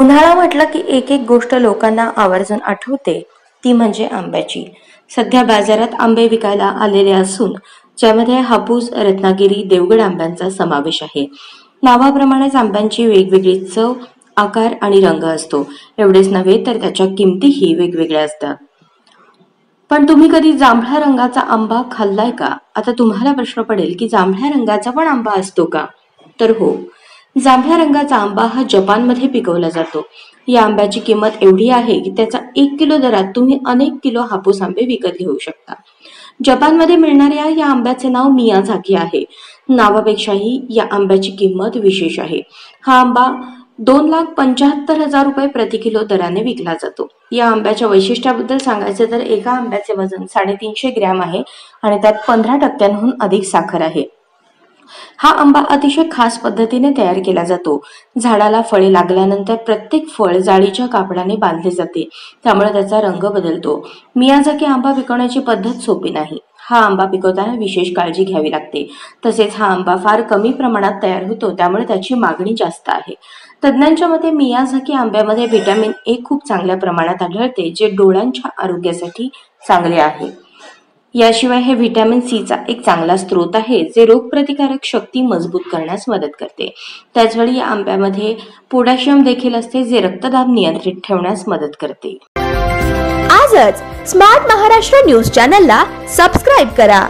उन्हाळा म्हटलं की एक एक गोष्ट लोकांना आवर्जून आठवते ती म्हणजे आंब्याची। सध्या बाजारात आंबे विकायला आलेले असून ज्यामध्ये हापूस, रत्नागिरी, देवगड आंब्यांचा समावेश आहे। नावाप्रमाणेच आंब्यांची वेगवेगळी चव, आकार आणि रंग असतो। एवढेच नव्हे तर त्याच्या किमतीही वेगवेगळ्या असतात। पण तुम्ही कधी जांभळ्या रंगाचा आंबा खाल्लाय का? आता तुम्हाला प्रश्न पडेल की जांभळ्या रंगाचा पण आंबा असतो का? तर हो, जांभळ्या रंगाचा आंबा हा जपानमध्ये पिकवला जातो। या आंब्याची किंमत एवढी आहे की त्याचा 1 किलो दरात तुम्ही अनेक किलो हापूस आंबे विकत घेऊ शकता। जपानमध्ये मिळणाऱ्या या आंब्याचे नाव मियाझाकी आहे। नावापेक्षाही या आंब्याची किंमत विशेष आहे। हा आंबा 2,75,000 रुपये प्रति किलो दराने विकला जातो। या आंब्याच्या वैशिष्ट्याबद्दल सांगायचे तर एका आंब्याचे वजन 350 ग्रॅम आहे आणि त्यात 15% अधिक साखर आहे। हा आंबा अतिशय खास पद्धतीने तयार केला जातो। झाडाला फळे लागल्यानंतर प्रत्येक फळ जाळीच्या कापडाने बांधले जाते, त्यामुळे त्याचा रंग बदलतो। मियाझाकी आंबा पिकवण्याची पद्धत सोपी नाही। हा आंबा पिकवताना विशेष काळजी घ्यावी लागते। तसेच हा आंबा फार कमी प्रमाणात तयार होतो, त्यामुळे त्याची मागणी जास्त आहे। तज्ञांच्या मते मियाझाकी आंब्यामध्ये व्हिटॅमिन ए खूप चांगल्या प्रमाणात आढळते, जे डोळ्यांच्या आरोग्यासाठी चांगले आहे। याशिवाय हे व्हिटॅमिन सी चा एक चांगला स्रोत आहे, जे रोगप्रतिकारक शक्ती मजबूत करण्यास मदत करते। त्याचवेळी या आंब्यामध्ये पोटॅशियम देखील असते, जे रक्तदाब नियंत्रित ठेवण्यास मदत करते। आजच स्मार्ट महाराष्ट्र न्यूज चॅनलला सबस्क्राइब करा।